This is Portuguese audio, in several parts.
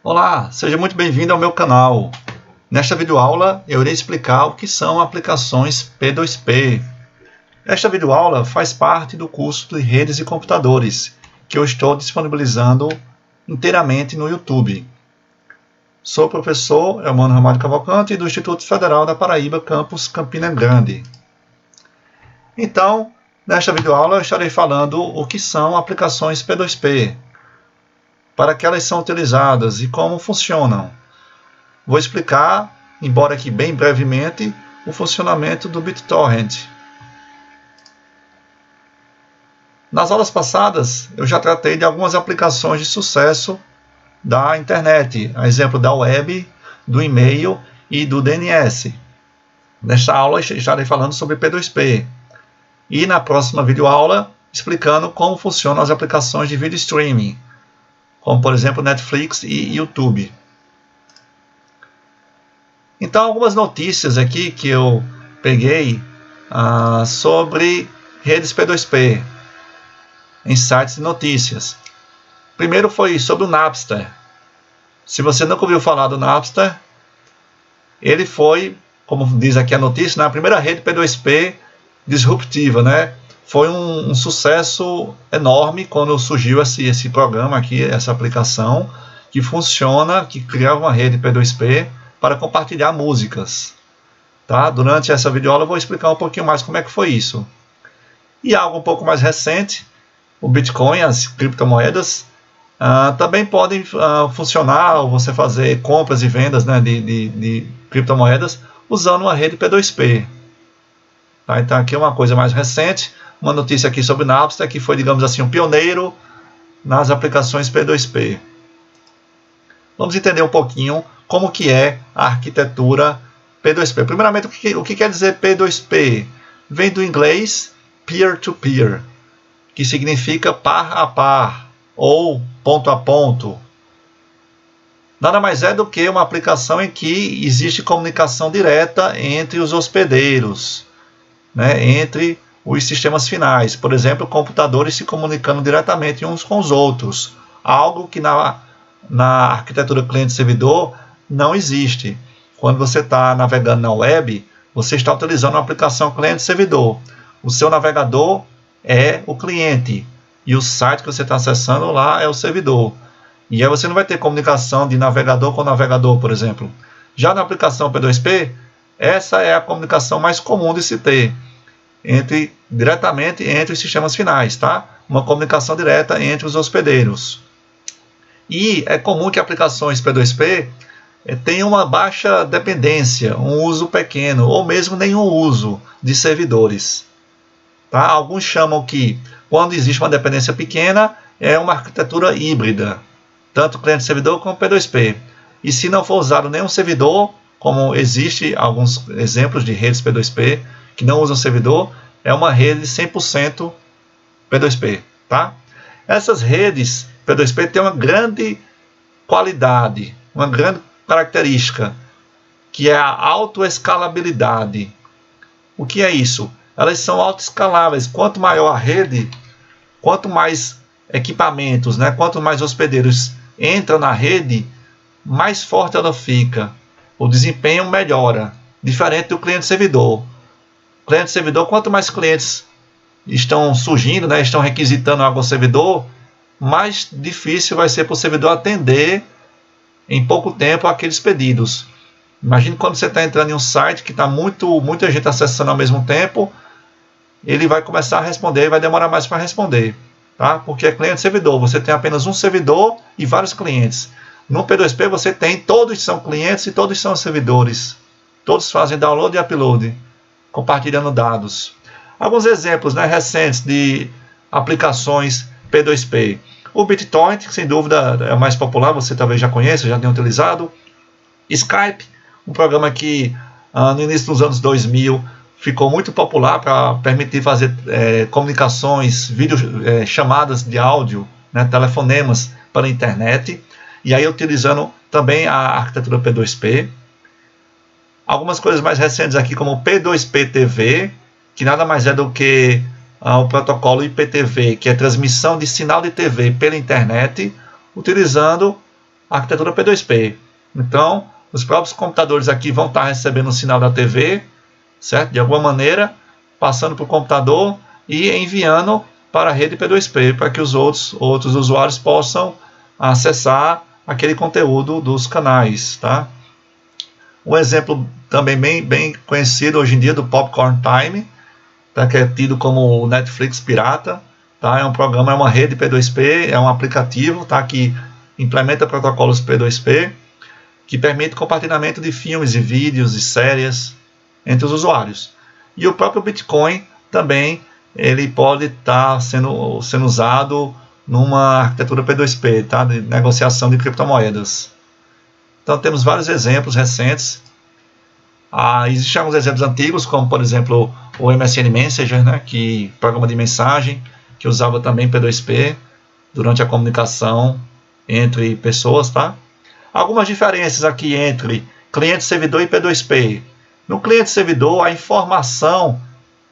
Olá, seja muito bem-vindo ao meu canal. Nesta videoaula eu irei explicar o que são aplicações P2P. Esta videoaula faz parte do curso de Redes e Computadores, que eu estou disponibilizando inteiramente no YouTube. Sou o professor Elmano Ramalho Cavalcante do Instituto Federal da Paraíba, campus Campina Grande. Então, nesta videoaula eu estarei falando o que são aplicações P2P, para que elas são utilizadas e como funcionam. Vou explicar, embora aqui bem brevemente, o funcionamento do BitTorrent. Nas aulas passadas, eu já tratei de algumas aplicações de sucesso da internet, a exemplo da web, do e-mail e do DNS. Nesta aula, estarei falando sobre P2P. E na próxima videoaula, explicando como funcionam as aplicações de vídeo streaming, como por exemplo Netflix e YouTube. Então, algumas notícias aqui que eu peguei sobre redes P2P em sites de notícias. Primeiro foi sobre o Napster. Se você nunca ouviu falar do Napster, ele foi, como diz aqui a notícia, a primeira rede P2P disruptiva, né? Foi um sucesso enorme quando surgiu esse programa aqui, essa aplicação, que funciona, que criava uma rede P2P para compartilhar músicas. Tá? Durante essa videoaula eu vou explicar um pouquinho mais como é que foi isso. E algo um pouco mais recente, o Bitcoin, as criptomoedas, também podem funcionar, ou você fazer compras e vendas, né, de criptomoedas usando uma rede P2P. Tá? Então aqui é uma coisa mais recente, uma notícia aqui sobre Napster, que foi, digamos assim, um pioneiro nas aplicações P2P. Vamos entender um pouquinho como que é a arquitetura P2P. Primeiramente, o que quer dizer P2P? Vem do inglês peer-to-peer, que significa par a par ou ponto a ponto. Nada mais é do que uma aplicação em que existe comunicação direta entre os hospedeiros, né, entre os sistemas finais, por exemplo, computadores se comunicando diretamente uns com os outros, algo que na arquitetura cliente-servidor não existe. Quando você está navegando na web, você está utilizando uma aplicação cliente-servidor. O seu navegador é o cliente e o site que você está acessando lá é o servidor. E aí você não vai ter comunicação de navegador com navegador, por exemplo. Já na aplicação P2P, essa é a comunicação mais comum de se ter diretamente entre os sistemas finais, tá? Uma comunicação direta entre os hospedeiros. E é comum que aplicações P2P tenham uma baixa dependência, um uso pequeno, ou mesmo nenhum uso de servidores. Tá? Alguns chamam que, quando existe uma dependência pequena, é uma arquitetura híbrida, tanto cliente-servidor como P2P. E se não for usado nenhum servidor, como existe alguns exemplos de redes P2P que não usam servidor, é uma rede 100% P2P. Tá? Essas redes P2P têm uma grande qualidade, uma grande característica, que é a autoescalabilidade. O que é isso? Elas são autoescaláveis. Quanto maior a rede, quanto mais equipamentos, né, quanto mais hospedeiros entram na rede, mais forte ela fica. O desempenho melhora, diferente do cliente-servidor. Cliente-servidor, quanto mais clientes estão surgindo, né, estão requisitando algo ao servidor, mais difícil vai ser para o servidor atender em pouco tempo aqueles pedidos. Imagine quando você está entrando em um site que está muita gente acessando ao mesmo tempo, ele vai começar a responder e vai demorar mais para responder. Tá? Porque é cliente-servidor, você tem apenas um servidor e vários clientes. No P2P você tem, todos são clientes e todos são servidores. Todos fazem download e upload, compartilhando dados. Alguns exemplos, né, recentes de aplicações P2P. O BitTorrent, que sem dúvida é o mais popular, você talvez já conheça, já tenha utilizado. Skype, um programa que no início dos anos 2000 ficou muito popular para permitir fazer comunicações, chamadas de áudio, né, telefonemas pela internet, e aí utilizando também a arquitetura P2P. Algumas coisas mais recentes aqui, como o P2P-TV, que nada mais é do que o protocolo IPTV, que é transmissão de sinal de TV pela internet, utilizando a arquitetura P2P. Então, os próprios computadores aqui vão estar recebendo o sinal da TV, certo? De alguma maneira, passando para o computador e enviando para a rede P2P, para que os outros usuários possam acessar aquele conteúdo dos canais, tá? Um exemplo também bem conhecido hoje em dia do Popcorn Time, tá? Que é tido como o Netflix pirata, tá? É um programa, é uma rede P2P, é um aplicativo, tá? Que implementa protocolos P2P, que permite compartilhamento de filmes e vídeos e séries entre os usuários. E o próprio Bitcoin também ele pode estar sendo usado numa arquitetura P2P, tá? De negociação de criptomoedas. Então temos vários exemplos recentes. Existem alguns exemplos antigos, como por exemplo o MSN Messenger, né? Que programa de mensagem, que usava também P2P durante a comunicação entre pessoas, tá? Algumas diferenças aqui entre cliente-servidor e P2P. No cliente-servidor, a informação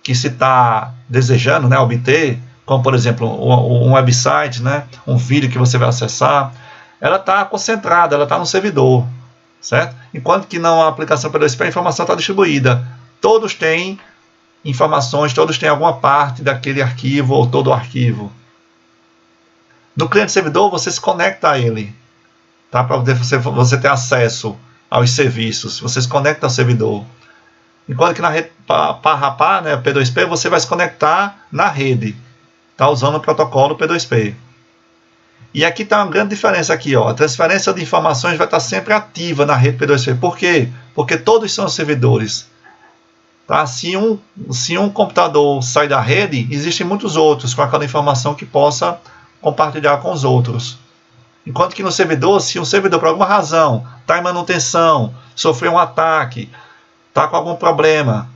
que se está desejando, né, obter, como por exemplo um website, né, um vídeo que você vai acessar, ela está concentrada, ela está no servidor, certo? Enquanto que na aplicação P2P a informação está distribuída. Todos têm informações, todos têm alguma parte daquele arquivo ou todo o arquivo. No cliente-servidor você se conecta a ele, tá? Para você ter acesso aos serviços, você se conecta ao servidor. Enquanto que na rede PAR-RAPAR, né, P2P, você vai se conectar na rede, tá? Usando o protocolo P2P. E aqui está uma grande diferença aqui, ó. A transferência de informações vai estar sempre ativa na rede P2P. Por quê? Porque todos são servidores. Tá? Se um computador sai da rede, existem muitos outros com aquela informação que possa compartilhar com os outros. Enquanto que no servidor, se um servidor por alguma razão está em manutenção, sofreu um ataque, está com algum problema,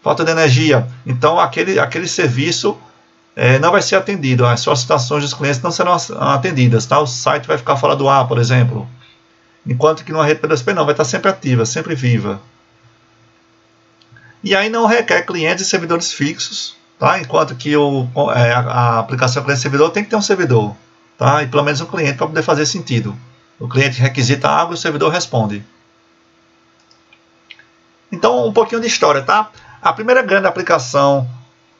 falta de energia, então aquele serviço não vai ser atendido, as solicitações dos clientes não serão atendidas, tá? O site vai ficar fora do ar, por exemplo. Enquanto que numa rede P2P não, vai estar sempre ativa, sempre viva. E aí não requer clientes e servidores fixos, tá? Enquanto que a aplicação cliente-servidor tem que ter um servidor, tá? E pelo menos um cliente para poder fazer sentido. O cliente requisita algo e o servidor responde. Então, um pouquinho de história, tá? A primeira grande aplicação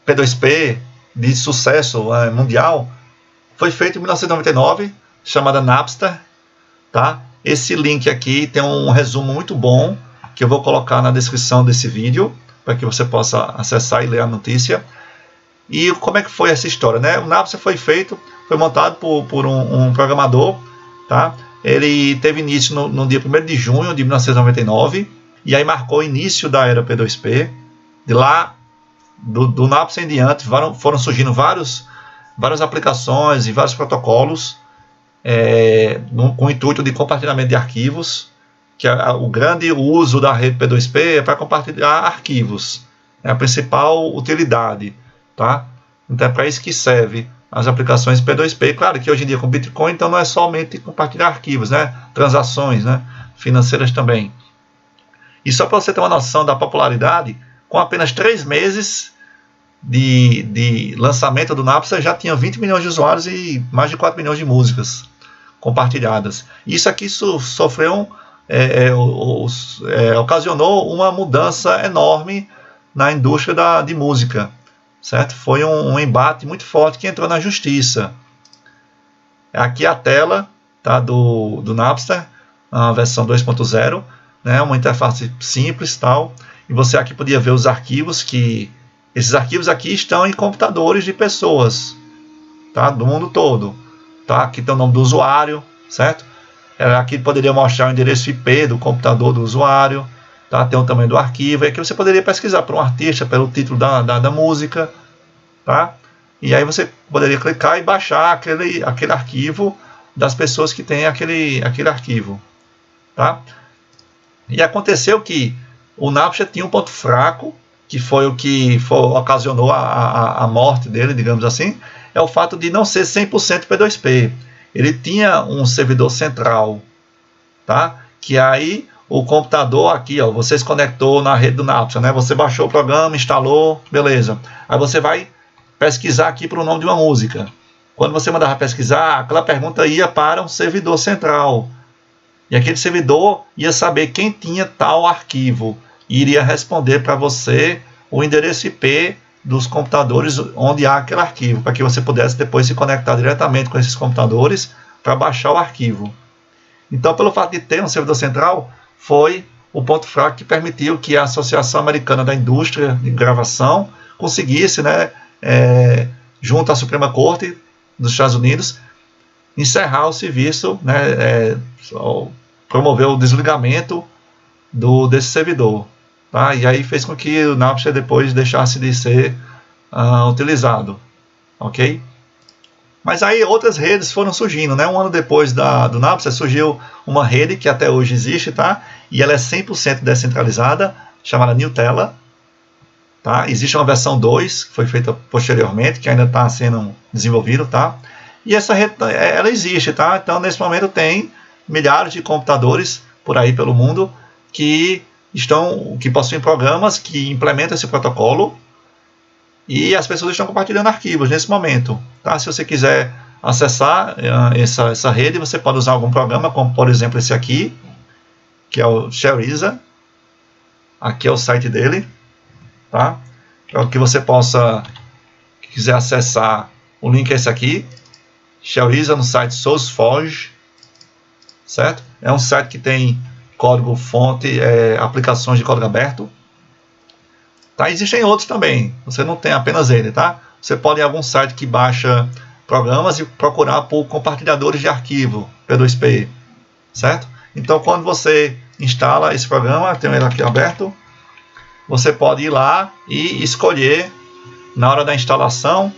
P2P de sucesso mundial foi feita em 1999, chamada Napster, tá? Esse link aqui tem um resumo muito bom, que eu vou colocar na descrição desse vídeo, para que você possa acessar e ler a notícia. E como é que foi essa história, né? O Napster foi montado por um programador, tá? Ele teve início no dia 1º de junho de 1999, e aí marcou o início da era P2P. De lá, do Napster em diante, foram surgindo várias aplicações e vários protocolos com o intuito de compartilhamento de arquivos, que o grande uso da rede P2P é para compartilhar arquivos. É a principal utilidade, tá? Então é para isso que serve as aplicações P2P. Claro que hoje em dia com Bitcoin, então não é somente compartilhar arquivos, né? Transações, né? Financeiras também. E só para você ter uma noção da popularidade, com apenas 3 meses de lançamento do Napster, já tinha 20 milhões de usuários e mais de 4 milhões de músicas compartilhadas. Isso aqui ocasionou uma mudança enorme na indústria de música, certo? Foi um embate muito forte que entrou na justiça. Aqui a tela, tá, do Napster, a versão 2.0, né, uma interface simples, tal, e você aqui podia ver os arquivos, esses arquivos aqui estão em computadores de pessoas, tá, do mundo todo, tá? Aqui tem o nome do usuário, certo? Aqui poderia mostrar o endereço IP do computador do usuário, tá? Tem o tamanho do arquivo, e aqui você poderia pesquisar por um artista, pelo título da música, tá? E aí você poderia clicar e baixar aquele arquivo das pessoas que têm aquele arquivo, tá? E aconteceu que o Napster tinha um ponto fraco, que foi o que ocasionou a morte dele, digamos assim, é o fato de não ser 100% P2P. Ele tinha um servidor central, tá? Que aí o computador aqui, ó, você se conectou na rede do Napster, né? Você baixou o programa, instalou, beleza. Aí você vai pesquisar aqui para o nome de uma música. Quando você mandava pesquisar, aquela pergunta ia para um servidor central, E aquele servidor ia saber quem tinha tal arquivo e iria responder para você o endereço IP dos computadores onde há aquele arquivo, para que você pudesse depois se conectar diretamente com esses computadores para baixar o arquivo. Então, pelo fato de ter um servidor central, foi o ponto fraco que permitiu que a Associação Americana da Indústria de Gravação conseguisse, né, junto à Suprema Corte dos Estados Unidos, encerrar o serviço, né, promover o desligamento desse servidor. Tá? E aí fez com que o Napster depois deixasse de ser utilizado. Ok? Mas aí outras redes foram surgindo, né? Um ano depois do Napster surgiu uma rede que até hoje existe, tá? E ela é 100% descentralizada, chamada Gnutella. Tá? Existe uma versão 2, que foi feita posteriormente, que ainda está sendo desenvolvida, tá? E essa rede, ela existe, tá? Então, nesse momento tem milhares de computadores por aí pelo mundo que possuem programas que implementam esse protocolo, e as pessoas estão compartilhando arquivos nesse momento. Tá? Se você quiser acessar essa rede, você pode usar algum programa, como por exemplo esse aqui, que é o Shariza. Aqui é o site dele. Tá? Para que você possa, se quiser acessar, o link é esse aqui. Shariza no site SourceForge. Certo? É um site que tem código fonte, aplicações de código aberto. Tá? Existem outros também, você não tem apenas ele, tá? Você pode ir em algum site que baixa programas e procurar por compartilhadores de arquivo P2P, certo? Então, quando você instala esse programa, tem ele aqui aberto, você pode ir lá e escolher, na hora da instalação,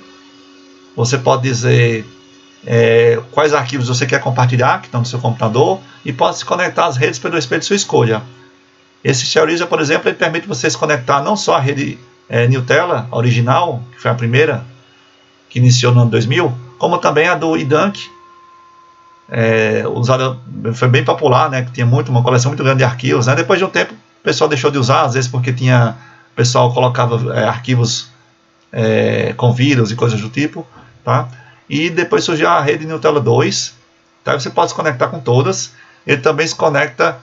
você pode dizer quais arquivos você quer compartilhar, que estão no seu computador, e pode se conectar às redes P2P de sua escolha. Esse Shariza, por exemplo, ele permite você se conectar não só à rede Gnutella original, que foi a primeira, que iniciou no ano 2000, como também a do IDANC, foi bem popular, né, que tinha uma coleção muito grande de arquivos. Né? Depois de um tempo, o pessoal deixou de usar, às vezes porque o pessoal colocava arquivos com vírus e coisas do tipo. Tá? E depois surgiu a rede Gnutella 2, tá? Você pode se conectar com todas. Ele também se conecta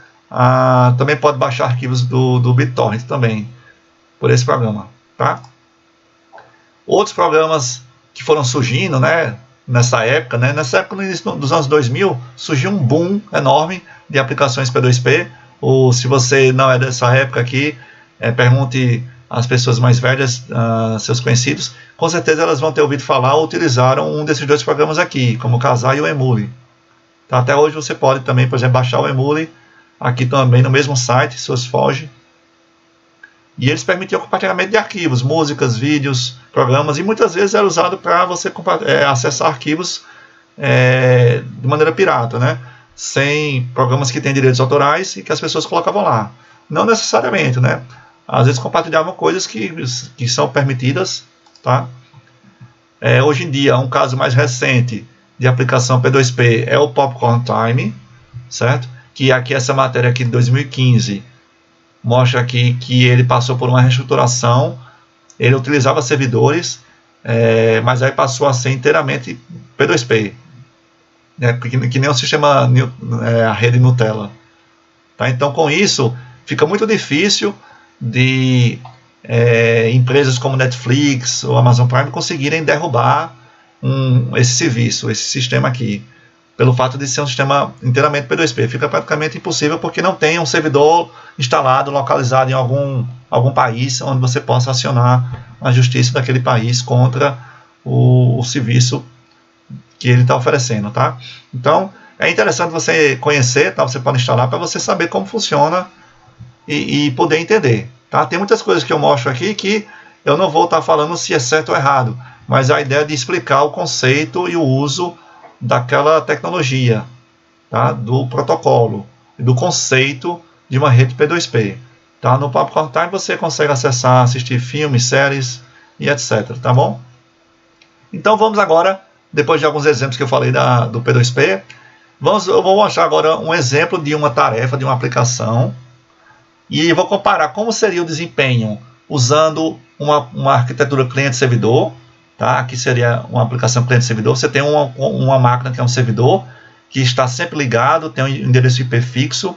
também pode baixar arquivos do BitTorrent também, por esse programa. Tá? Outros programas que foram surgindo, né, nessa época, no início dos anos 2000, surgiu um boom enorme de aplicações P2P. Se você não é dessa época aqui, pergunte às pessoas mais velhas, seus conhecidos, com certeza elas vão ter ouvido falar ou utilizaram um desses dois programas aqui, como o Kazaa e o Emule. Tá? Até hoje você pode também, por exemplo, baixar o Emule aqui também no mesmo site, SourceForge. E eles permitiam compartilhamento de arquivos, músicas, vídeos, programas, e muitas vezes era usado para você acessar arquivos de maneira pirata, né? Sem programas que têm direitos autorais e que as pessoas colocavam lá. Não necessariamente, né? Às vezes compartilhavam coisas que são permitidas. Tá? Hoje em dia, um caso mais recente de aplicação P2P é o Popcorn Time, certo? Que aqui essa matéria aqui de 2015 mostra aqui que ele passou por uma reestruturação. Ele utilizava servidores, mas aí passou a ser inteiramente P2P, né? Que nem o sistema, a rede Gnutella. Tá? Então, com isso, fica muito difícil de empresas como Netflix ou Amazon Prime conseguirem derrubar esse serviço, esse sistema aqui, pelo fato de ser um sistema inteiramente P2P. Fica praticamente impossível porque não tem um servidor instalado, localizado em algum país onde você possa acionar a justiça daquele país contra o serviço que ele está oferecendo. Tá? Então, é interessante você conhecer, tá? Você pode instalar para você saber como funciona e poder entender. Tá? Tem muitas coisas que eu mostro aqui que eu não vou estar falando se é certo ou errado, mas a ideia é de explicar o conceito e o uso daquela tecnologia, tá? Do protocolo, do conceito de uma rede P2P. Tá? No Popcorn Time você consegue acessar, assistir filmes, séries e etc. Tá bom? Então vamos agora, depois de alguns exemplos que eu falei do P2P, eu vou mostrar agora um exemplo de uma tarefa, de uma aplicação, e vou comparar como seria o desempenho usando uma arquitetura cliente-servidor. Tá? Aqui seria uma aplicação cliente-servidor. Você tem uma máquina que é um servidor, que está sempre ligado, tem um endereço IP fixo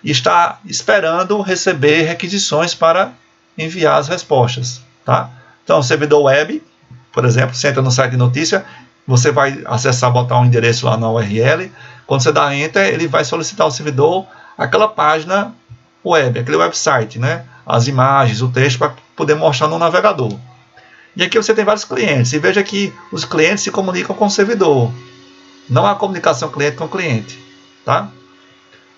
e está esperando receber requisições para enviar as respostas. Tá? Então, o servidor web, por exemplo, você entra no site de notícia, você vai acessar, botar um endereço lá na URL, quando você dá Enter, ele vai solicitar ao servidor aquela página web, aquele website, né? As imagens, o texto, para poder mostrar no navegador. E aqui você tem vários clientes, e veja que os clientes se comunicam com o servidor. Não há comunicação cliente com cliente. Tá?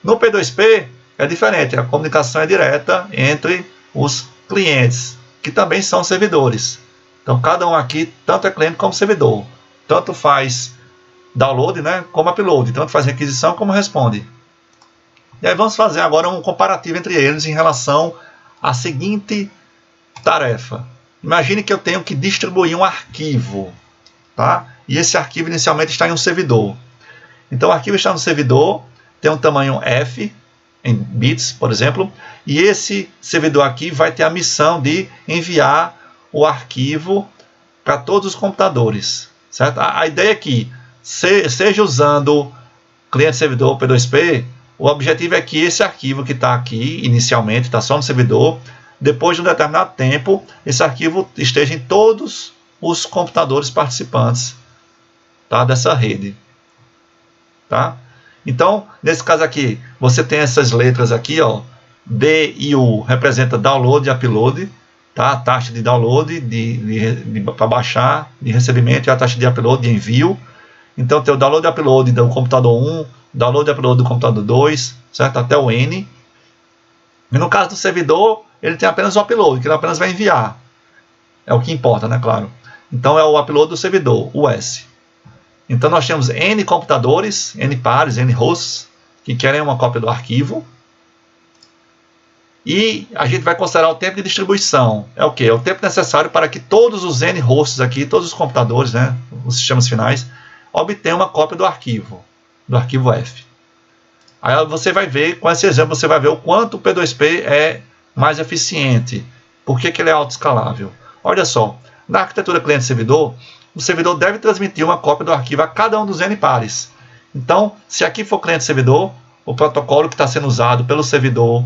No P2P é diferente, a comunicação é direta entre os clientes, que também são servidores. Então cada um aqui, tanto é cliente como servidor. Tanto faz download, né, como upload, tanto faz requisição como responde. E aí vamos fazer agora um comparativo entre eles em relação à seguinte tarefa. Imagine que eu tenho que distribuir um arquivo, tá? E esse arquivo inicialmente está em um servidor. Então o arquivo está no servidor, tem um tamanho F, em bits, por exemplo, e esse servidor aqui vai ter a missão de enviar o arquivo para todos os computadores. Certo? A ideia é que, seja usando cliente-servidor P2P, o objetivo é que esse arquivo que está aqui, inicialmente, está só no servidor, depois de um determinado tempo, esse arquivo esteja em todos os computadores participantes, tá, dessa rede. Tá? Então, nesse caso aqui, você tem essas letras aqui, ó, D e U representa download e upload, tá? A taxa de download para baixar, de recebimento, e a taxa de upload, de envio. Então tem o download e upload do computador 1, download e upload do computador 2, certo? Até o N. E no caso do servidor, ele tem apenas o upload, que ele apenas vai enviar. É o que importa, né? Claro. Então é o upload do servidor, o S. Então nós temos N computadores, N pares, N hosts, que querem uma cópia do arquivo. E a gente vai considerar o tempo de distribuição. É o quê? É o tempo necessário para que todos os N hosts aqui, todos os computadores, né, os sistemas finais, obtenham uma cópia do arquivo F. Aí você vai ver, com esse exemplo, você vai ver o quanto o P2P é mais eficiente. Por que ele é autoescalável? Olha só, na arquitetura cliente-servidor, o servidor deve transmitir uma cópia do arquivo a cada um dos N pares. Então, se aqui for cliente-servidor, o protocolo que está sendo usado pelo servidor,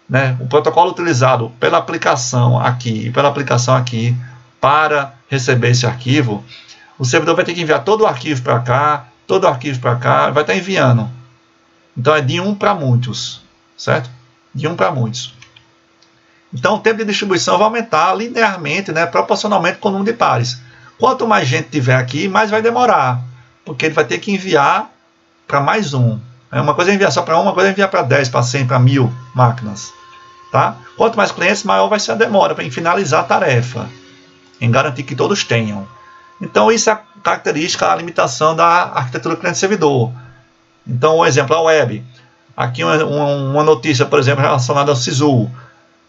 né, o protocolo utilizado pela aplicação aqui e pela aplicação aqui para receber esse arquivo, o servidor vai ter que enviar todo o arquivo para cá, todo o arquivo para cá, vai estar enviando. Então é de 1 para muitos, certo? De 1 para muitos. Então o tempo de distribuição vai aumentar linearmente, né, proporcionalmente com o número de pares. Quanto mais gente tiver aqui, mais vai demorar, porque ele vai ter que enviar para mais um. Uma coisa é enviar só para uma coisa é enviar para 10, para 100, para 1000 máquinas. Tá? Quanto mais clientes, maior vai ser a demora para finalizar a tarefa, em garantir que todos tenham. Então isso é a característica, a limitação da arquitetura cliente-servidor. Então, um exemplo, a web. Aqui uma notícia, por exemplo, relacionada ao SISU.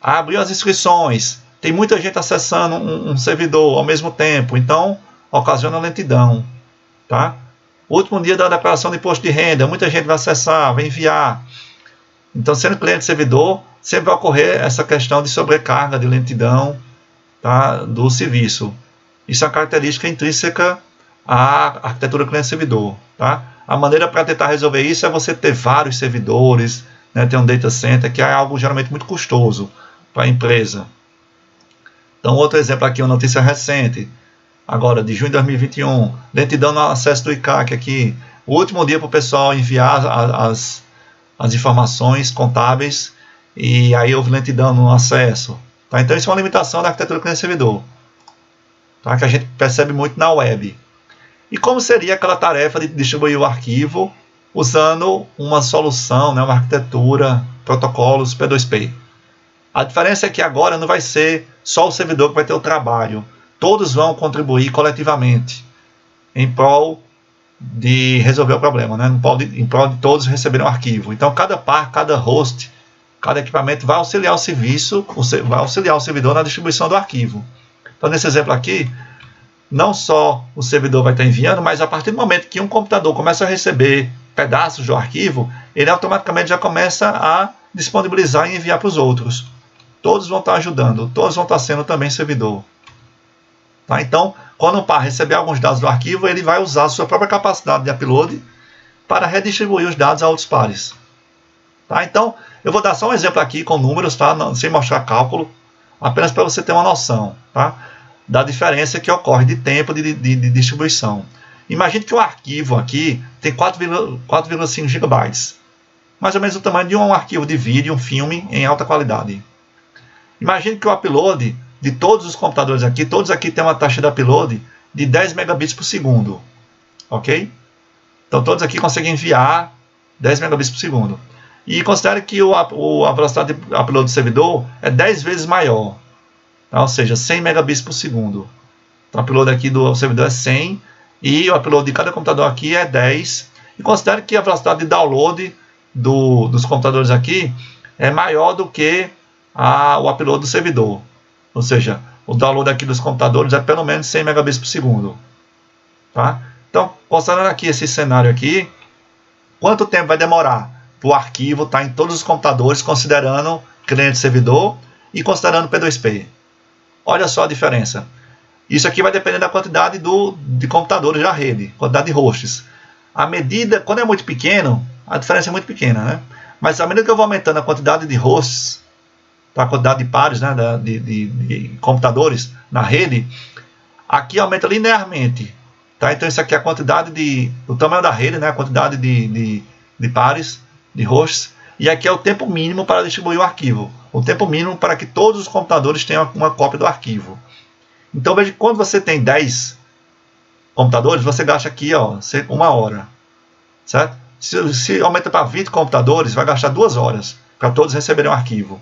Abriu as inscrições, tem muita gente acessando um servidor ao mesmo tempo, então ocasiona lentidão. Tá? Último dia da declaração de imposto de renda, muita gente vai acessar, vai enviar. Então, sendo cliente-servidor, sempre vai ocorrer essa questão de sobrecarga, de lentidão, tá, do serviço. Isso é uma característica intrínseca à arquitetura cliente-servidor. Tá? A maneira para tentar resolver isso é você ter vários servidores, né, ter um data center, que é algo geralmente muito custoso para a empresa. Então, outro exemplo aqui, uma notícia recente, agora de junho de 2021, lentidão no acesso do ICAC aqui. O último dia para o pessoal enviar as informações contábeis, e aí houve lentidão no acesso. Tá? Então isso é uma limitação da arquitetura cliente-servidor, tá? Que a gente percebe muito na web. E como seria aquela tarefa de distribuir o arquivo usando uma solução, né, uma arquitetura, protocolos P2P? A diferença é que agora não vai ser só o servidor que vai ter o trabalho. Todos vão contribuir coletivamente em prol de resolver o problema, né? Em prol de todos receberem o arquivo. Então, cada par, cada host, cada equipamento vai auxiliar o serviço, vai auxiliar o servidor na distribuição do arquivo. Então, nesse exemplo aqui, não só o servidor vai estar enviando, mas a partir do momento que um computador começa a receber pedaços do arquivo, ele automaticamente já começa a disponibilizar e enviar para os outros. Todos vão estar ajudando, todos vão estar sendo também servidor. Tá? Então, quando o par receber alguns dados do arquivo, ele vai usar a sua própria capacidade de upload para redistribuir os dados a outros pares. Tá? Então, eu vou dar só um exemplo aqui com números, tá? Sem mostrar cálculo, apenas para você ter uma noção, tá? Da diferença que ocorre de tempo de distribuição. Imagine que o arquivo aqui tem 4,5 GB, mais ou menos o tamanho de um arquivo de vídeo, um filme em alta qualidade. Imagine que o upload de todos os computadores aqui, todos aqui têm uma taxa de upload de 10 megabits por segundo, ok? Então todos aqui conseguem enviar 10 megabits por segundo. E considere que a velocidade de upload do servidor é 10 vezes maior, tá? Ou seja, 100 megabits por segundo. Então o upload aqui do servidor é 100 e o upload de cada computador aqui é 10. E considere que a velocidade de download dos computadores aqui é maior do que o upload do servidor. Ou seja, o download aqui dos computadores é pelo menos 100 megabits por segundo. Tá? Então, considerando aqui esse cenário aqui, quanto tempo vai demorar para o arquivo estar em todos os computadores, considerando cliente servidor e considerando P2P? Olha só a diferença. Isso aqui vai depender da quantidade de computadores da rede, quantidade de hosts. A medida, quando é muito pequeno, a diferença é muito pequena, né? Mas à medida que eu vou aumentando a quantidade de hosts, a quantidade de pares, né, de computadores na rede, aqui aumenta linearmente. Tá? Então isso aqui é a quantidade o tamanho da rede, né, a quantidade de pares, de hosts, e aqui é o tempo mínimo para distribuir o arquivo. O tempo mínimo para que todos os computadores tenham uma cópia do arquivo. Então veja que quando você tem 10 computadores, você gasta aqui 1 hora. Certo? Se aumenta para 20 computadores, vai gastar 2 horas para todos receberem o arquivo.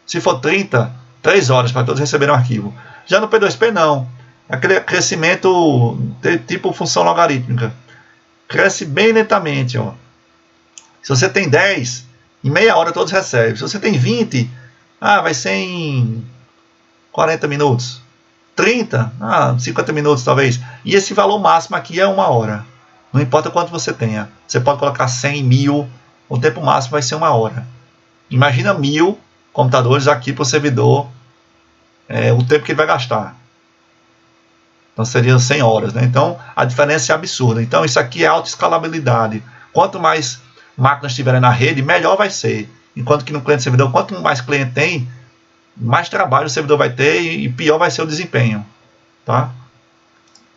Se for 30, 3 horas para todos receberem o arquivo. Já no P2P não. Aquele crescimento tipo função logarítmica. Cresce bem lentamente. Ó. Se você tem 10, em meia hora todos recebem. Se você tem 20, vai ser em 40 minutos. 30, 50 minutos talvez. E esse valor máximo aqui é 1 hora. Não importa quanto você tenha. Você pode colocar 100, 1000. O tempo máximo vai ser 1 hora. Imagina 1000 computadores aqui para o servidor. O tempo que ele vai gastar. Então seriam 100 horas. Né? Então a diferença é absurda. Então isso aqui é alta escalabilidade. Quanto mais máquinas tiverem na rede, melhor vai ser. Enquanto que no cliente servidor, quanto mais cliente tem, mais trabalho o servidor vai ter e pior vai ser o desempenho. Tá?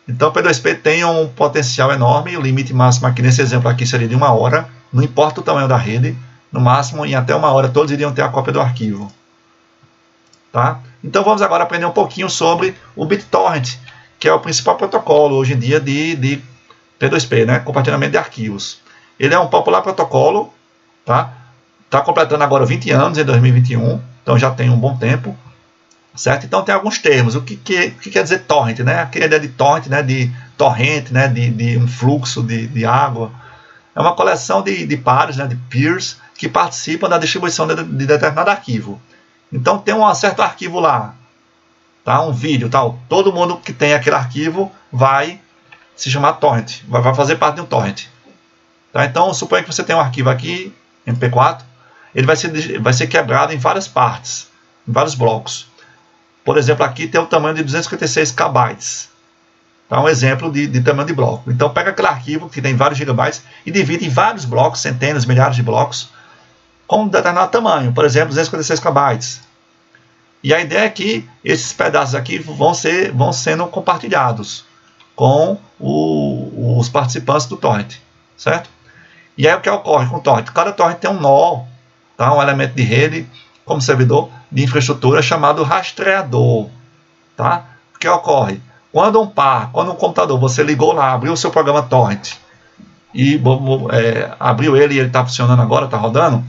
Então o P2P tem um potencial enorme. O limite máximo aqui nesse exemplo aqui seria de 1 hora. Não importa o tamanho da rede. No máximo, em até 1 hora, todos iriam ter a cópia do arquivo. Tá? Então vamos agora aprender um pouquinho sobre o BitTorrent, que é o principal protocolo hoje em dia de P2P, né? Compartilhamento de arquivos. Ele é um popular protocolo, tá? Está completando agora 20 anos em 2021, então já tem um bom tempo, certo? Então tem alguns termos. O que quer dizer torrent, né? A ideia de torrent, né? De torrente, né? De um fluxo de água. É uma coleção de pares, né? De peers, que participam da distribuição de determinado arquivo. Então tem um certo arquivo lá, tá? Um vídeo, tal. Todo mundo que tem aquele arquivo vai se chamar torrent, vai fazer parte de um torrent. Tá? Então suponha que você tem um arquivo aqui, MP4, ele vai ser quebrado em várias partes, em vários blocos. Por exemplo, aqui tem o tamanho de 256 KB. Tá? Um exemplo de tamanho de bloco. Então pega aquele arquivo que tem vários gigabytes e divide em vários blocos, centenas, milhares de blocos, com um determinado tamanho, por exemplo, 256 KB. E a ideia é que esses pedaços aqui vão sendo compartilhados com os participantes do torrent, certo? E aí o que ocorre com o torrent? Cada torrent tem um nó, tá? Um elemento de rede como servidor de infraestrutura chamado rastreador, tá? O que ocorre? Quando um computador, você ligou lá, abriu o seu programa torrent e abriu ele e ele está funcionando agora, está rodando,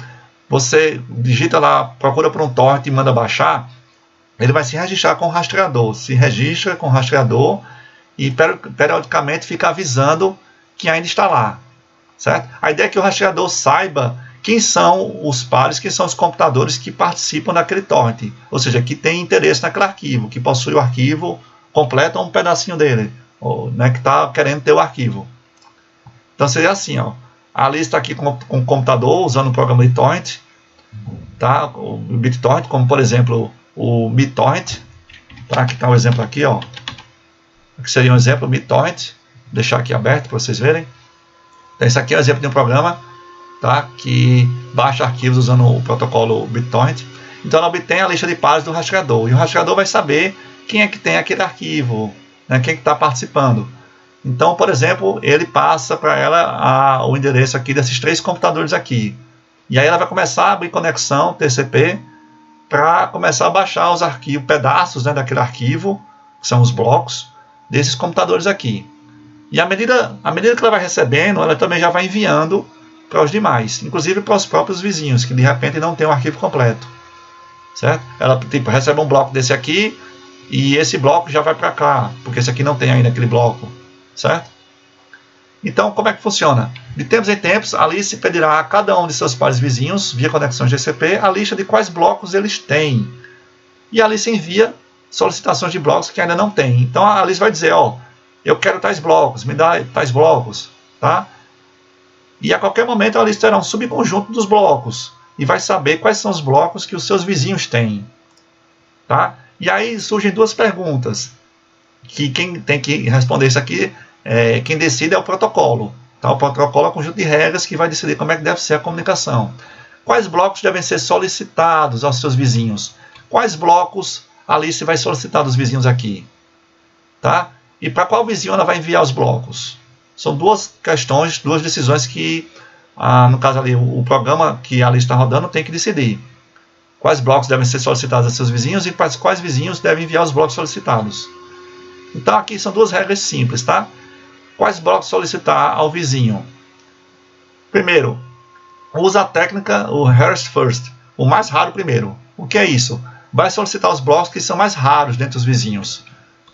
você digita lá, procura por um torrent e manda baixar, ele vai se registrar com o rastreador. Se registra com o rastreador e periodicamente fica avisando que ainda está lá. Certo? A ideia é que o rastreador saiba quem são os pares, quem são os computadores que participam daquele torrent. Ou seja, que tem interesse naquele arquivo, que possui o arquivo completo ou um pedacinho dele, ou, né, que está querendo ter o arquivo. Então seria assim, ó. A lista aqui com o computador, usando o programa de torrent, tá? O BitTorrent, como por exemplo o BitTorrent, tá? Aqui está um exemplo aqui, ó. Aqui seria um exemplo BitTorrent, vou deixar aqui aberto para vocês verem. Então, esse aqui é um exemplo de um programa, tá, que baixa arquivos usando o protocolo BitTorrent. Então ela obtém a lista de pares do rastreador, e o rastreador vai saber quem é que tem aquele arquivo, né, quem é que está participando. Então, por exemplo, ele passa para ela o endereço aqui desses 3 computadores aqui. E aí ela vai começar a abrir conexão TCP para começar a baixar os arquivos, pedaços, né, daquele arquivo, que são os blocos, desses computadores aqui. E à medida que ela vai recebendo, ela também já vai enviando para os demais, inclusive para os próprios vizinhos, que de repente não tem o arquivo completo. Certo? Ela tipo, recebe um bloco desse aqui, e esse bloco já vai para cá, porque esse aqui não tem ainda aquele bloco. Certo? Então, como é que funciona? De tempos em tempos, a Alice pedirá a cada um de seus pares vizinhos, via conexão GCP, a lista de quais blocos eles têm. E a Alice envia solicitações de blocos que ainda não tem. Então, a Alice vai dizer, ó, eu quero tais blocos, me dá tais blocos. Tá? E a qualquer momento, a Alice terá um subconjunto dos blocos e vai saber quais são os blocos que os seus vizinhos têm. Tá? E aí surgem 2 perguntas, que quem tem que responder isso aqui, quem decide é o protocolo. Tá? O protocolo é um conjunto de regras que vai decidir como é que deve ser a comunicação. Quais blocos devem ser solicitados aos seus vizinhos? Quais blocos a Alice vai solicitar dos vizinhos aqui? Tá? E para qual vizinho ela vai enviar os blocos? São 2 questões, 2 decisões que, no caso ali, o programa que a Alice está rodando tem que decidir. Quais blocos devem ser solicitados aos seus vizinhos e para quais vizinhos devem enviar os blocos solicitados. Então aqui são 2 regras simples, tá? Quais blocos solicitar ao vizinho? Primeiro, usa a técnica, o rarest first, o mais raro primeiro. O que é isso? Vai solicitar os blocos que são mais raros dentre os vizinhos.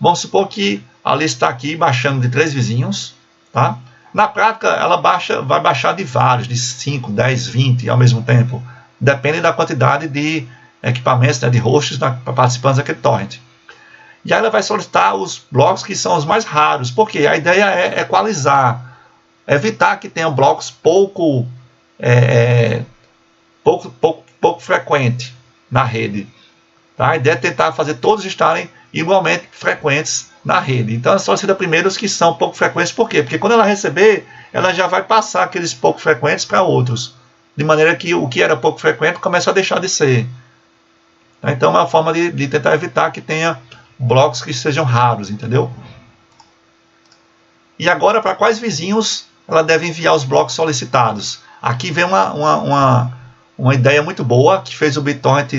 Vamos supor que a Alice está aqui baixando de 3 vizinhos. Tá? Na prática, ela vai baixar de vários, de 5, 10, 20 ao mesmo tempo. Depende da quantidade de equipamentos, né, de hosts participantes daquele torrent. E aí ela vai solicitar os blocos que são os mais raros, porque a ideia é equalizar, evitar que tenham blocos pouco frequentes na rede. Tá? A ideia é tentar fazer todos estarem igualmente frequentes na rede. Então ela solicita primeiro os que são pouco frequentes. Por quê? Porque quando ela receber, ela já vai passar aqueles pouco frequentes para outros. De maneira que o que era pouco frequente começa a deixar de ser. Então é uma forma de tentar evitar que tenha blocos que sejam raros, entendeu? E agora, para quais vizinhos ela deve enviar os blocos solicitados? Aqui vem uma ideia muito boa que fez o BitTorrent,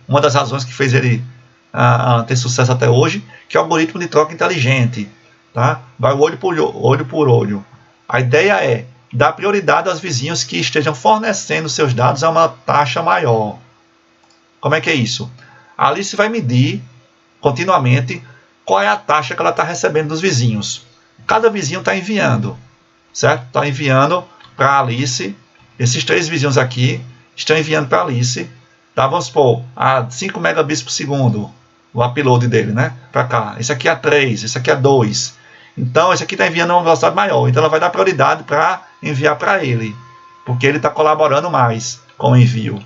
uma das razões que fez ele ter sucesso até hoje, que é o algoritmo de troca inteligente. Tá? Vai olho por olho. A ideia é dar prioridade aos vizinhos que estejam fornecendo seus dados a uma taxa maior. Como é que é isso? A Alice vai medir continuamente qual é a taxa que ela está recebendo dos vizinhos. Cada vizinho está enviando, certo? Está enviando para a Alice, esses 3 vizinhos aqui estão enviando para a Alice, tá? Vamos supor, a 5 megabits por segundo, o upload dele, né? Para cá. Esse aqui é 3, esse aqui é 2. Então, esse aqui está enviando a uma velocidade maior. Então, ela vai dar prioridade para enviar para ele, porque ele está colaborando mais com o envio.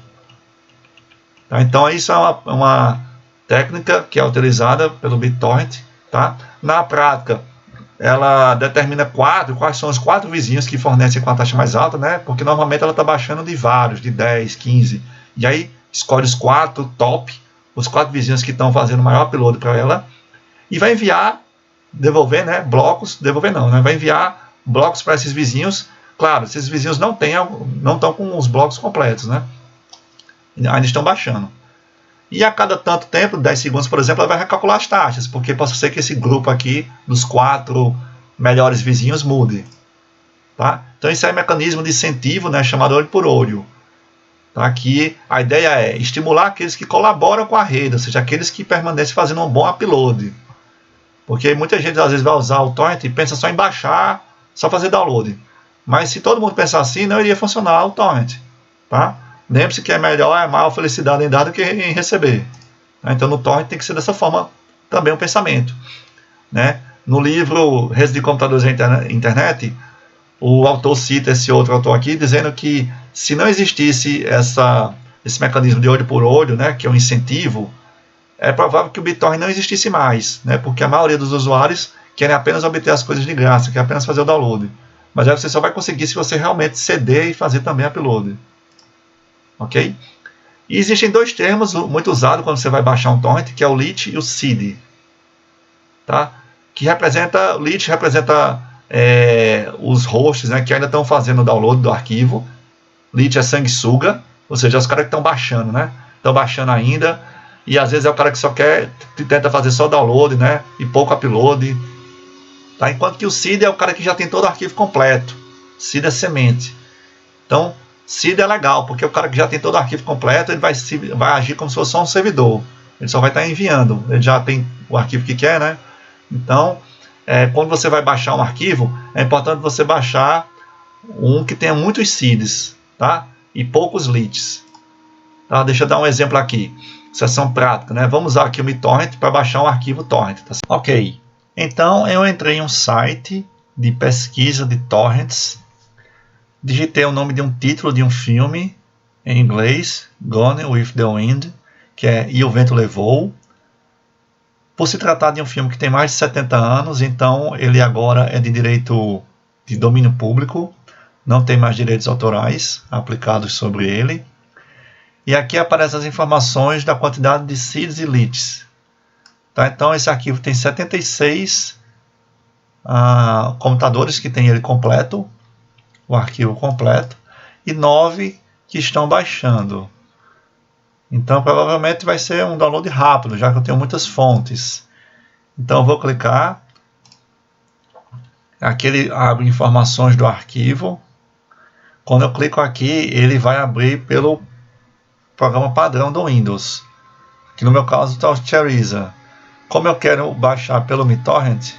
Tá? Então, isso é uma técnica que é utilizada pelo BitTorrent. Tá? Na prática, ela determina quais são os 4 vizinhos que fornecem com a taxa mais alta, né? Porque normalmente ela está baixando de vários, de 10, 15. E aí, escolhe os 4 top, os 4 vizinhos que estão fazendo o maior upload para ela, e vai enviar, devolver, né, blocos, devolver não, né, vai enviar blocos para esses vizinhos. Claro, esses vizinhos não estão com os blocos completos, né, ainda estão baixando. E a cada tanto tempo, 10 segundos, por exemplo, ela vai recalcular as taxas, porque pode ser que esse grupo aqui, dos 4 melhores vizinhos, mude. Tá? Então, isso é um mecanismo de incentivo, né, chamado olho por olho. Aqui a ideia é estimular aqueles que colaboram com a rede, ou seja, aqueles que permanecem fazendo um bom upload. Porque muita gente às vezes vai usar o torrent e pensa só em baixar, só fazer download. Mas se todo mundo pensar assim, não iria funcionar o torrent. Tá? Lembre-se que é melhor a maior felicidade em dar do que em receber. Então no torrent tem que ser dessa forma também o pensamento. Né? No livro Redes de Computadores e Internet, o autor cita esse outro autor aqui, dizendo que se não existisse esse mecanismo de olho por olho, né, que é um incentivo, é provável que o BitTorrent não existisse mais, né, porque a maioria dos usuários querem apenas obter as coisas de graça, querem apenas fazer o download. Mas aí você só vai conseguir se você realmente ceder e fazer também upload. Ok? E existem dois termos muito usados quando você vai baixar um torrent, que é o lit e o seed. Tá? O lit representa os hosts, né, que ainda estão fazendo o download do arquivo. Lit é sanguessuga, ou seja, os caras que estão baixando, né? Estão baixando ainda, e às vezes é o cara que só tenta fazer só download, né? E pouco upload. Tá? Enquanto que o seed é o cara que já tem todo o arquivo completo. Seed é semente. Então, seed é legal, porque o cara que já tem todo o arquivo completo, ele vai agir como se fosse só um servidor. Ele só vai estar enviando. Ele já tem o arquivo que quer, né? Então, quando você vai baixar um arquivo, é importante você baixar um que tenha muitos seeds, tá? E poucos lits. Tá? Deixa eu dar um exemplo aqui. Seção prática, né? Vamos usar aqui o BitTorrent para baixar um arquivo torrent. Tá? Ok. Então, eu entrei em um site de pesquisa de torrents. Digitei o nome de um título de um filme em inglês, Gone with the Wind, que é E o Vento Levou. Por se tratar de um filme que tem mais de 70 anos, então ele agora é de direito de domínio público, não tem mais direitos autorais aplicados sobre ele. E aqui aparecem as informações da quantidade de seeds e lits. Tá? Então esse arquivo tem 76 computadores que tem ele completo, o arquivo completo, e 9 que estão baixando. Então provavelmente vai ser um download rápido, já que eu tenho muitas fontes. Então eu vou clicar. Aqui ele abre informações do arquivo. Quando eu clico aqui, ele vai abrir pelo programa padrão do Windows. Que no meu caso está o Chariza. Como eu quero baixar pelo BitTorrent,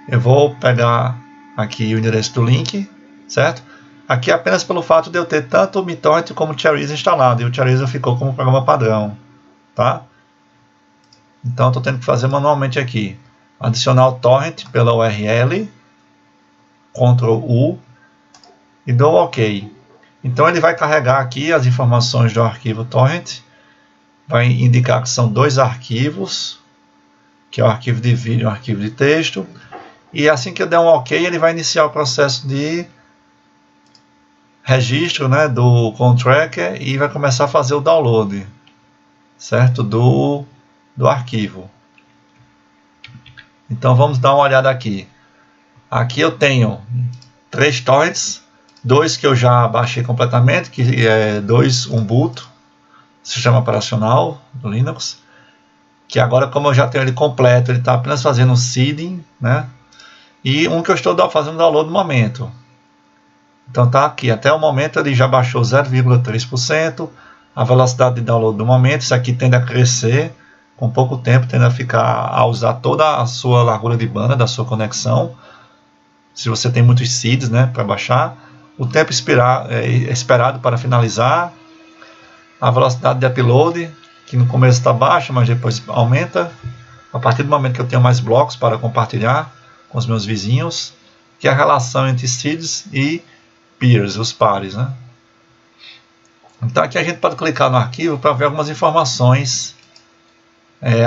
eu vou pegar aqui o endereço do link, certo? Aqui apenas pelo fato de eu ter tanto o BitTorrent como o Chariza instalado, e o Chariza ficou como programa padrão, tá? Então estou tendo que fazer manualmente aqui. Adicionar o torrent pela URL, Ctrl U, e dou OK. Então ele vai carregar aqui as informações do arquivo torrent, vai indicar que são dois arquivos, que é o arquivo de vídeo e o arquivo de texto, e assim que eu der um OK, ele vai iniciar o processo de registro, né, do ConTracker, e vai começar a fazer o download, certo, do arquivo. Então vamos dar uma olhada aqui. Aqui eu tenho 3 torrents, 2 que eu já baixei completamente, que é 2 Ubuntu, sistema operacional do Linux, que agora, como eu já tenho ele completo, ele está apenas fazendo um seeding, né? E um que eu estou fazendo download no momento. Então tá aqui, até o momento ele já baixou 0,3%, a velocidade de download do momento, isso aqui tende a crescer com pouco tempo, tende a usar toda a sua largura de banda da sua conexão, se você tem muitos seeds, né, para baixar. O tempo esperado para finalizar, a velocidade de upload, que no começo está baixa, mas depois aumenta, a partir do momento que eu tenho mais blocos para compartilhar com os meus vizinhos, que é a relação entre seeds e peers, os pares, né? Então aqui a gente pode clicar no arquivo para ver algumas informações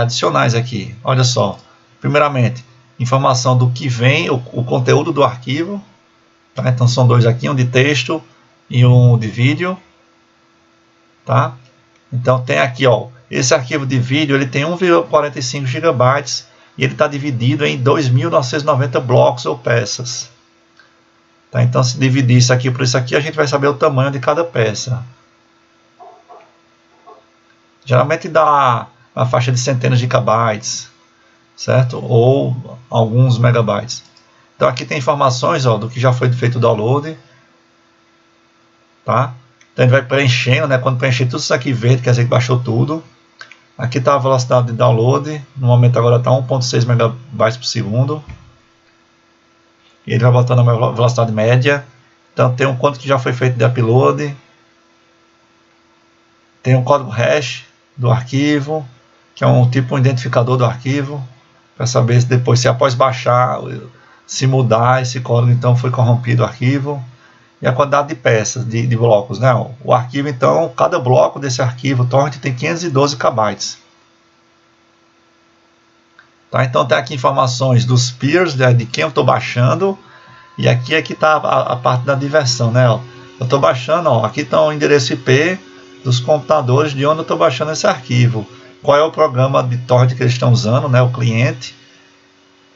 adicionais aqui. Olha só, primeiramente, informação do que vem, o conteúdo do arquivo, tá? Então são dois aqui, um de texto e um de vídeo, tá? Então tem aqui, ó, esse arquivo de vídeo ele tem 1,45 GB e ele está dividido em 2.990 blocos ou peças. Tá? Então se dividir isso aqui por isso aqui, a gente vai saber o tamanho de cada peça. Geralmente dá a faixa de centenas de kbytes, certo? Ou alguns megabytes. Então aqui tem informações, ó, do que já foi feito o download, tá? Então ele vai preenchendo, né? Quando preencher tudo isso aqui verde, quer dizer que baixou tudo. Aqui está a velocidade de download, no momento agora está 1.6 megabytes por segundo. E ele vai botando a velocidade média. Então tem um quanto que já foi feito de upload. Tem um código hash do arquivo, que é um tipo um identificador do arquivo, para saber se depois, se após baixar, se mudar esse código, então foi corrompido o arquivo. E a quantidade de peças, de blocos, né? O arquivo, então, cada bloco desse arquivo torrent tem 512 KB. Tá? Então tem aqui informações dos peers, né, de quem eu estou baixando, E aqui é que está a parte da diversão, né? Ó, eu estou baixando, ó, aqui está o endereço IP dos computadores de onde eu estou baixando esse arquivo. Qual é o programa de torrent que eles estão usando, né? O cliente.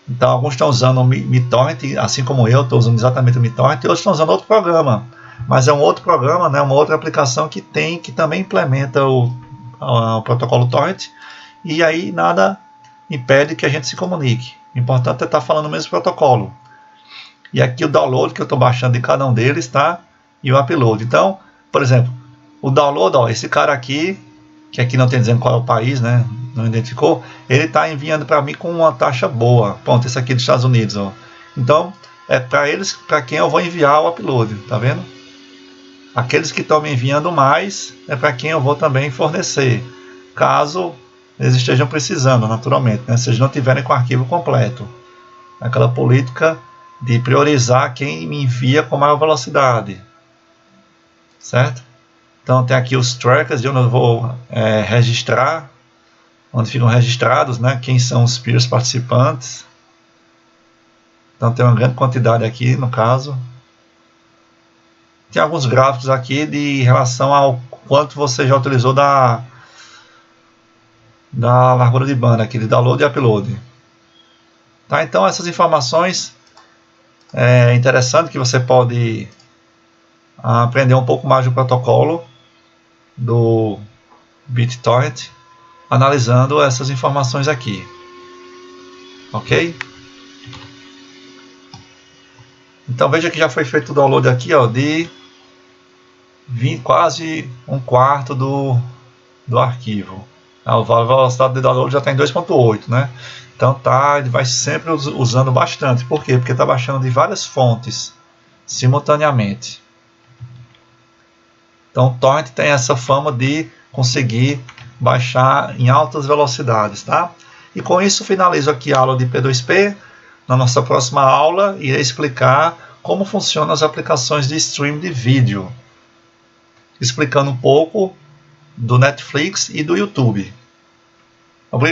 Então, alguns estão usando o MiTorrent, assim como eu estou usando exatamente o MiTorrent, e outros estão usando outro programa. Mas é um outro programa, né? Uma outra aplicação que também implementa o protocolo torrent. E aí nada impede que a gente se comunique. O importante é estar falando o mesmo protocolo. E aqui o download que eu estou baixando de cada um deles, tá? E o upload. Então, por exemplo, o download, ó, esse cara aqui, que aqui não tem dizendo qual é o país, né? Não identificou, ele está enviando para mim com uma taxa boa. Pronto, esse aqui dos Estados Unidos, ó. Então, é para eles, para quem eu vou enviar o upload, tá vendo? Aqueles que estão me enviando mais, é para quem eu vou também fornecer, caso eles estejam precisando, naturalmente, né? Se eles não tiverem com o arquivo completo. Aquela política de priorizar quem me envia com maior velocidade, certo? Então tem aqui os trackers de onde eu vou registrar, onde ficam registrados, né, quem são os peers participantes. Então tem uma grande quantidade aqui no caso. Tem alguns gráficos aqui de relação ao quanto você já utilizou da largura de banda aqui, de download e upload. Tá, então essas informações é interessante que você pode aprender um pouco mais do protocolo do BitTorrent analisando essas informações aqui, ok? Então veja que já foi feito o download aqui, ó, de quase um quarto do arquivo. A velocidade de download já está em 2.8, né? Então tá, ele vai sempre usando bastante. Por quê? Porque está baixando de várias fontes simultaneamente. Então o torrent tem essa fama de conseguir baixar em altas velocidades, tá? E com isso finalizo aqui a aula de P2P. Na nossa próxima aula irei explicar como funcionam as aplicações de stream de vídeo, explicando um pouco do Netflix e do YouTube. Obrigado.